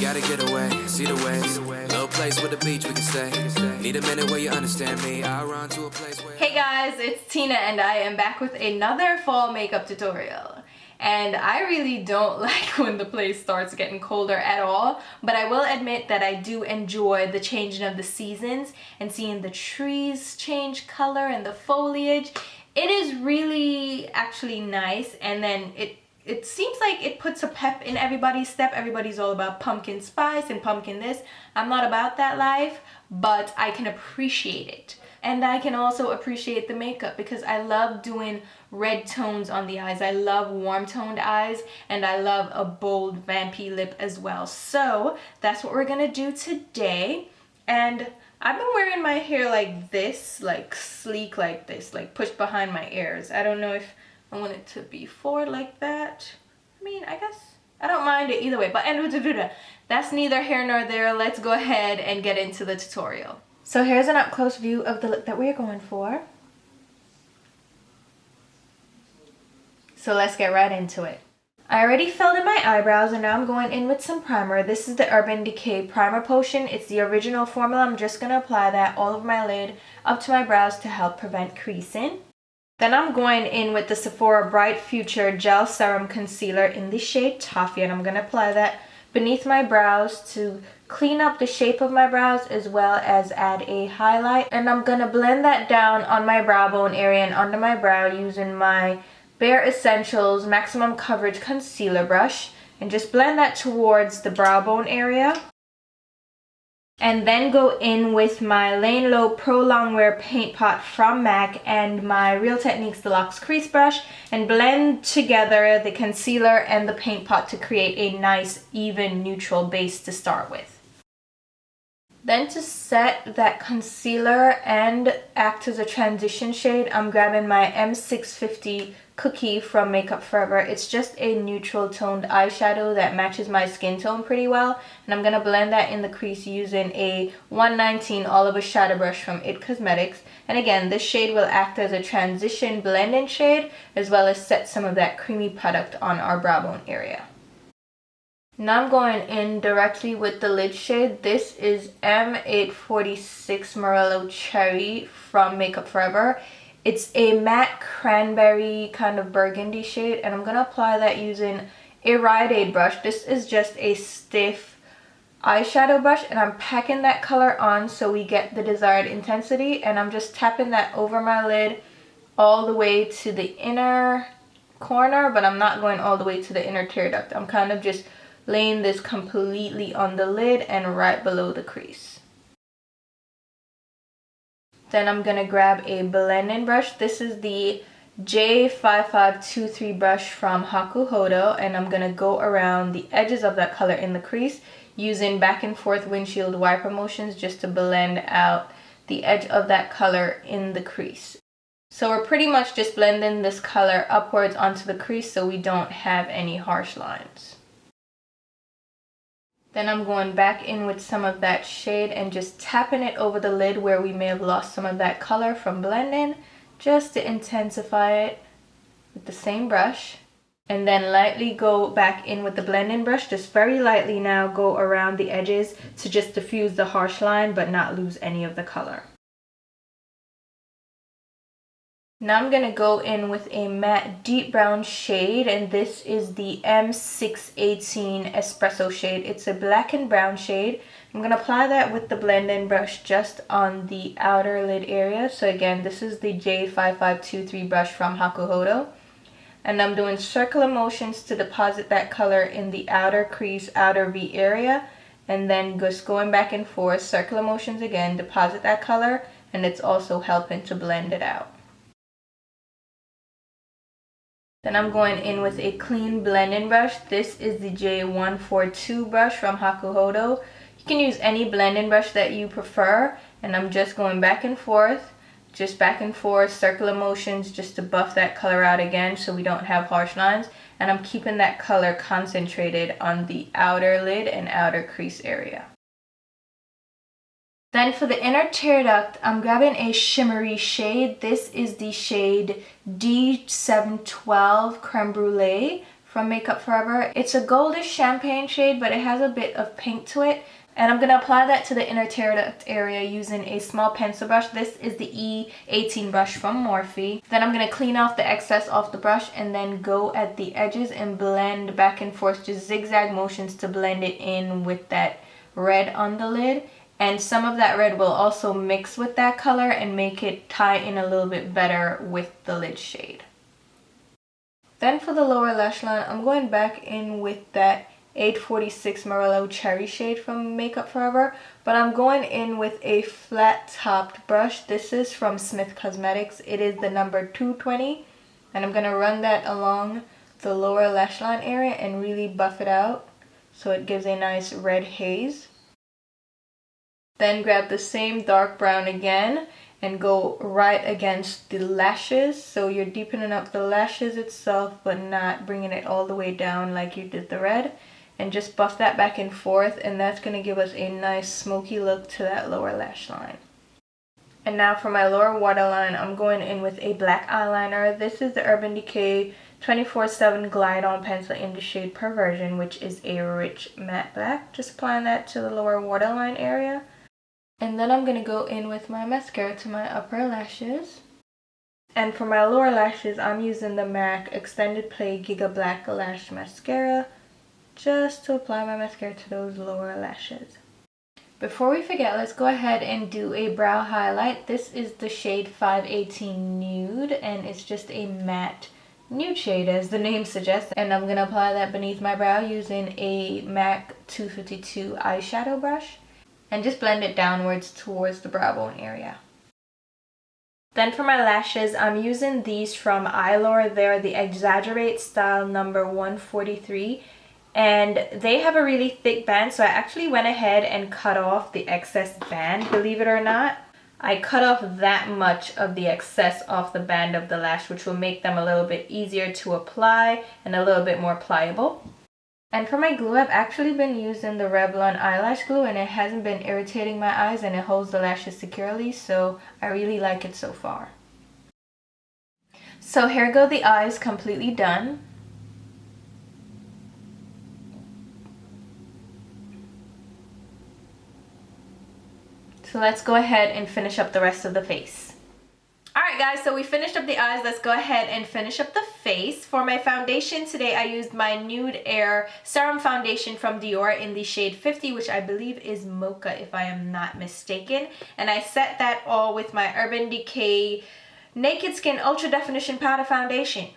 gotta get away, see the waves. Little place with a beach we can stay. Need a minute where you understand me. I'll run to a place where... Hey guys, it's Tina and I am back with another fall makeup tutorial. And I really don't like when the place starts getting colder at all, but I will admit that I do enjoy the changing of the seasons and seeing the trees change color and the foliage. It is really actually nice, and then it seems like it puts a pep in everybody's step. Everybody's all about pumpkin spice and pumpkin this. I'm not about that life, but I can appreciate it. And I can also appreciate the makeup because I love doing red tones on the eyes. I love warm toned eyes, and I love a bold vampy lip as well. So that's what we're gonna do today. And I've been wearing my hair like this, like sleek like this, like pushed behind my ears. I don't know if I want it to be forward like that. I mean, I guess I don't mind it either way, but that's neither here nor there. Let's go ahead and get into the tutorial. So here's an up close view of the lip that we're going for. So let's get right into it. I already filled in my eyebrows and now I'm going in with some primer. This is the Urban Decay Primer Potion. It's the original formula. I'm just going to apply that all over my lid up to my brows to help prevent creasing. Then I'm going in with the Sephora Bright Future Gel Serum Concealer in the shade Toffee, and I'm going to apply that beneath my brows to clean up the shape of my brows as well as add a highlight. And I'm going to blend that down on my brow bone area and under my brow using my Bare Essentials Maximum Coverage Concealer Brush, and just blend that towards the brow bone area. And then go in with my Lane Low Pro Longwear Paint Pot from MAC and my Real Techniques Deluxe Crease Brush, and blend together the concealer and the paint pot to create a nice even neutral base to start with. Then to set that concealer and act as a transition shade, I'm grabbing my M650 Cookie from Makeup Forever. It's just a neutral toned eyeshadow that matches my skin tone pretty well, and I'm going to blend that in the crease using a 119 Olive Shadow Brush from IT Cosmetics. And again, this shade will act as a transition blend-in shade as well as set some of that creamy product on our brow bone area. Now I'm going in directly with the lid shade. This is M846 Morello Cherry from Makeup Forever. It's a matte cranberry kind of burgundy shade, and I'm going to apply that using a Rite Aid brush. This is just a stiff eyeshadow brush, and I'm packing that color on so we get the desired intensity, and I'm just tapping that over my lid all the way to the inner corner, but I'm not going all the way to the inner tear duct. I'm kind of just laying this completely on the lid and right below the crease. Then I'm going to grab a blending brush. This is the J5523 brush from Hakuhodo, and I'm going to go around the edges of that color in the crease using back and forth windshield wiper motions just to blend out the edge of that color in the crease. So we're pretty much just blending this color upwards onto the crease so we don't have any harsh lines. Then I'm going back in with some of that shade and just tapping it over the lid where we may have lost some of that color from blending, just to intensify it with the same brush. And then lightly go back in with the blending brush, just very lightly now go around the edges to just diffuse the harsh line but not lose any of the color. Now I'm going to go in with a matte deep brown shade, and this is the M618 Espresso shade. It's a black and brown shade. I'm going to apply that with the blend-in brush just on the outer lid area. So again, this is the J5523 brush from Hakuhodo. And I'm doing circular motions to deposit that color in the outer crease, outer V area. And then just going back and forth, circular motions again, deposit that color, and it's also helping to blend it out. Then I'm going in with a clean blending brush. This is the J142 brush from Hakuhodo. You can use any blending brush that you prefer, and I'm just going back and forth, circular motions just to buff that color out again so we don't have harsh lines, and I'm keeping that color concentrated on the outer lid and outer crease area. Then for the inner tear duct, I'm grabbing a shimmery shade. This is the shade D712 Crème Brûlée from Makeup Forever. It's a goldish champagne shade, but it has a bit of pink to it. And I'm going to apply that to the inner tear duct area using a small pencil brush. This is the E18 brush from Morphe. Then I'm going to clean off the excess off the brush and then go at the edges and blend back and forth, just zigzag motions to blend it in with that red on the lid. And some of that red will also mix with that color and make it tie in a little bit better with the lid shade. Then for the lower lash line, I'm going back in with that 846 Morello Cherry shade from Makeup Forever, but I'm going in with a flat topped brush. This is from Smith Cosmetics. It is the number 220, and I'm going to run that along the lower lash line area and really buff it out so it gives a nice red haze. Then grab the same dark brown again and go right against the lashes. So you're deepening up the lashes itself, but not bringing it all the way down like you did the red. And just buff that back and forth, and that's going to give us a nice smoky look to that lower lash line. And now for my lower waterline, I'm going in with a black eyeliner. This is the Urban Decay 24/7 Glide On Pencil in the shade Perversion, which is a rich matte black. Just applying that to the lower waterline area. And then I'm going to go in with my mascara to my upper lashes. And for my lower lashes, I'm using the MAC Extended Play Giga Black Lash Mascara, just to apply my mascara to those lower lashes. Before we forget, let's go ahead and do a brow highlight. This is the shade 518 Nude, and it's just a matte nude shade as the name suggests. And I'm going to apply that beneath my brow using a MAC 252 eyeshadow brush. And just blend it downwards towards the brow bone area. Then for my lashes, I'm using these from Eyelure. They're the Exaggerate Style number 143. And they have a really thick band, so I actually went ahead and cut off the excess band, believe it or not. I cut off that much of the excess off the band of the lash, which will make them a little bit easier to apply and a little bit more pliable. And for my glue, I've actually been using the Revlon eyelash glue, and it hasn't been irritating my eyes, and it holds the lashes securely, so I really like it so far. So here go the eyes, completely done. So let's go ahead and finish up the rest of the face. Alright guys, so we finished up the eyes. Let's go ahead and finish up the face. For my foundation today, I used my Nude Air Serum Foundation from Dior in the shade 50, which I believe is Mocha if I am not mistaken. And I set that all with my Urban Decay Naked Skin Ultra Definition Powder Foundation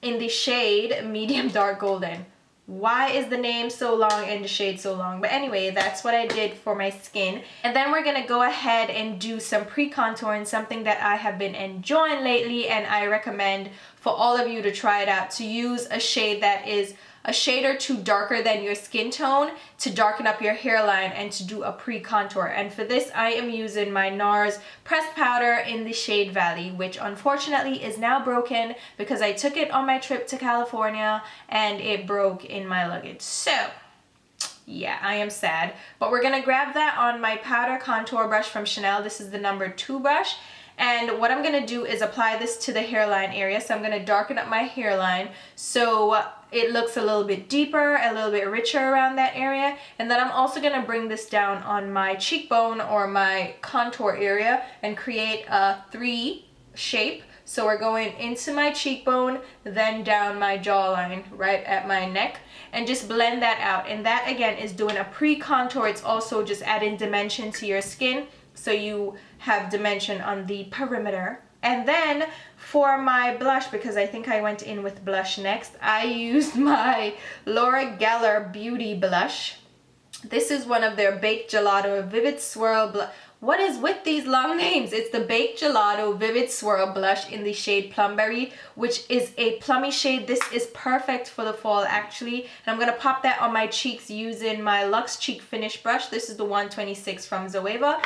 in the shade Medium Dark Golden. Why is the name so long and the shade so long? But anyway, that's what I did for my skin. And then we're going to go ahead and do some pre-contouring, something that I have been enjoying lately, and I recommend for all of you to try it out, to use a shade that is a shade or two darker than your skin tone to darken up your hairline and to do a pre-contour. And for this, I am using my NARS pressed powder in the shade Valley, which unfortunately is now broken because I took it on my trip to California and it broke in my luggage. So yeah, I am sad. But we're gonna grab that on my powder contour brush from Chanel. This is the number 2 brush. And what I'm gonna do is apply this to the hairline area. So I'm gonna darken up my hairline so it looks a little bit deeper, a little bit richer around that area. And then I'm also gonna bring this down on my cheekbone or my contour area and create a 3 shape. So we're going into my cheekbone, then down my jawline, right at my neck, and just blend that out. And that again is doing a pre-contour. It's also just adding dimension to your skin, so you have dimension on the perimeter. And then for my blush, because I think I went in with blush next, I used my Laura Geller Beauty Blush. This is one of their Baked Gelato Vivid Swirl Blush. What is with these long names? It's the Baked Gelato Vivid Swirl Blush in the shade Plumberry, which is a plummy shade. This is perfect for the fall actually. And I'm going to pop that on my cheeks using my Luxe Cheek Finish brush. This is the 126 from Zoeva.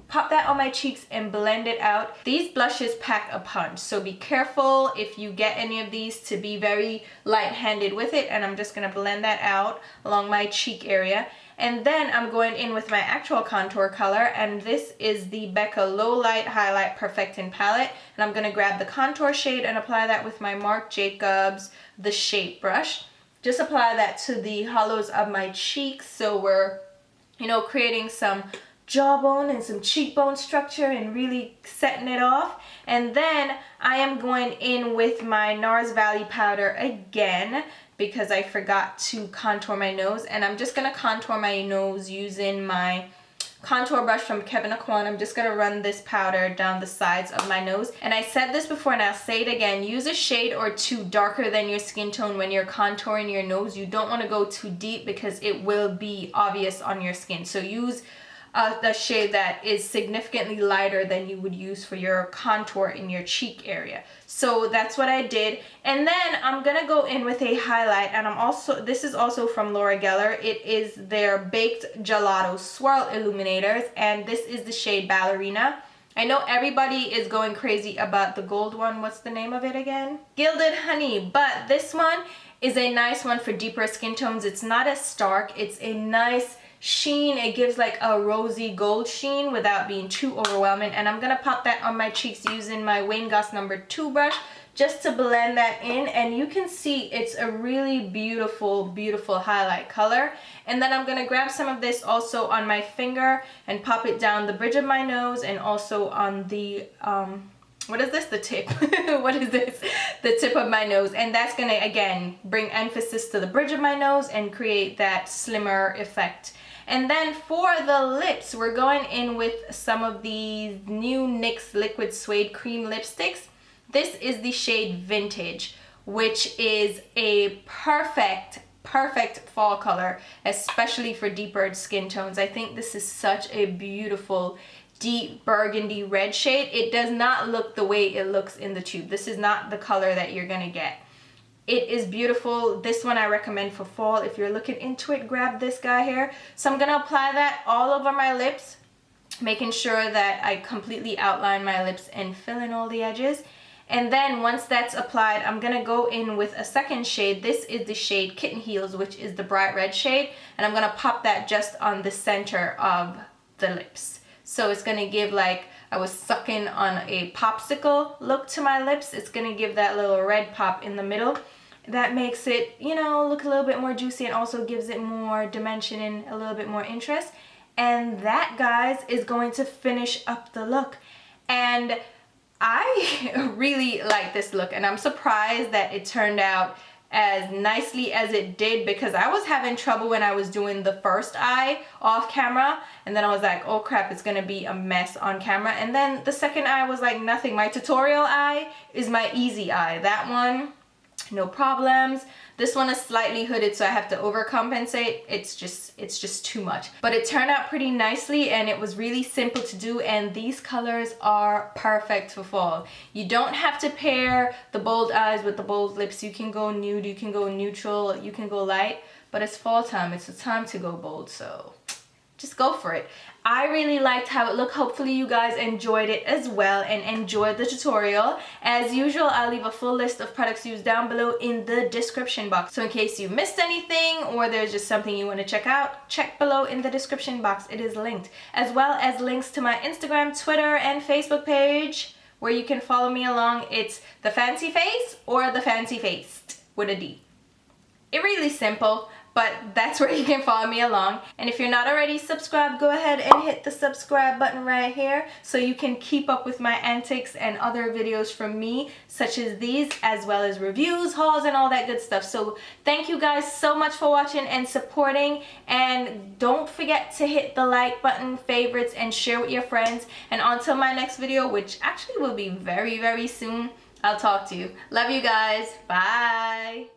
Pop that on my cheeks and blend it out. These blushes pack a punch, so be careful if you get any of these to be very light-handed with it. And I'm just going to blend that out along my cheek area. And then I'm going in with my actual contour color, and this is the Becca Low Light Highlight Perfecting Palette. And I'm going to grab the contour shade and apply that with my Marc Jacobs The Shape brush. just apply that to the hollows of my cheeks, so we're, you know, creating some jawbone and some cheekbone structure and really setting it off. And then I am going in with my NARS Valley powder again because I forgot to contour my nose, and I'm just gonna contour my nose using my contour brush from Kevyn Aucoin. I'm just gonna run this powder down the sides of my nose. And I said this before and I'll say it again, use a shade or two darker than your skin tone when you're contouring your nose. You don't want to go too deep because it will be obvious on your skin. So use the shade that is significantly lighter than you would use for your contour in your cheek area. So that's what I did. And then I'm gonna go in with a highlight, and this is also from Laura Geller. It is their Baked Gelato Swirl Illuminators, and this is the shade Ballerina. I know everybody is going crazy about the gold one. What's the name of it again? Gilded Honey. But this one is a nice one for deeper skin tones. It's not as stark. It's a nice sheen. It gives like a rosy gold sheen without being too overwhelming. And I'm gonna pop that on my cheeks using my Wayne Goss #2 brush just to blend that in. And you can see it's a really beautiful, beautiful highlight color. And then I'm gonna grab some of this also on my finger and pop it down the bridge of my nose, and also on the what is this? The tip. What is this? The tip of my nose. And that's gonna, again, bring emphasis to the bridge of my nose and create that slimmer effect. And then for the lips, we're going in with some of these new NYX Liquid Suede Cream lipsticks. This is the shade Vintage, which is a perfect fall color, especially for deeper skin tones. I think this is such a beautiful deep burgundy red shade. It does not look the way it looks in the tube. This is not the color that you're gonna get. It is beautiful. This one I recommend for fall. If you're looking into it, grab this guy here. So I'm gonna apply that all over my lips, making sure that I completely outline my lips and fill in all the edges. And then once that's applied, I'm gonna go in with a second shade. This is the shade Kitten Heels, which is the bright red shade. And I'm gonna pop that just on the center of the lips. So it's gonna give like I was sucking on a popsicle look to my lips. It's gonna give that little red pop in the middle. That makes it, you know, look a little bit more juicy, and also gives it more dimension and a little bit more interest. And that, guys, is going to finish up the look. And I really like this look, and I'm surprised that it turned out as nicely as it did, because I was having trouble when I was doing the first eye off camera, and then I was like, oh crap, it's gonna be a mess on camera. And then the second eye was like nothing. My tutorial eye is my easy eye. That one, no problems. This one is slightly hooded, so I have to overcompensate. It's just too much. But it turned out pretty nicely, and it was really simple to do, and these colors are perfect for fall. You don't have to pair the bold eyes with the bold lips. You can go nude, you can go neutral, you can go light, but it's fall time. It's the time to go bold, so just go for it. I really liked how it looked. Hopefully you guys enjoyed it as well and enjoyed the tutorial. As usual, I'll leave a full list of products used down below in the description box. So in case you missed anything or there's just something you want to check out, check below in the description box. It is linked. As well as links to my Instagram, Twitter, and Facebook page where you can follow me along. It's The Fancy Face or The Fancy Faced with a D. It's really simple, but that's where you can follow me along. And if you're not already subscribed, go ahead and hit the subscribe button right here so you can keep up with my antics and other videos from me, such as these, as well as reviews, hauls, and all that good stuff. So thank you guys so much for watching and supporting, and don't forget to hit the like button, favorites, and share with your friends. And until my next video, which actually will be very, very soon, I'll talk to you. Love you guys. Bye.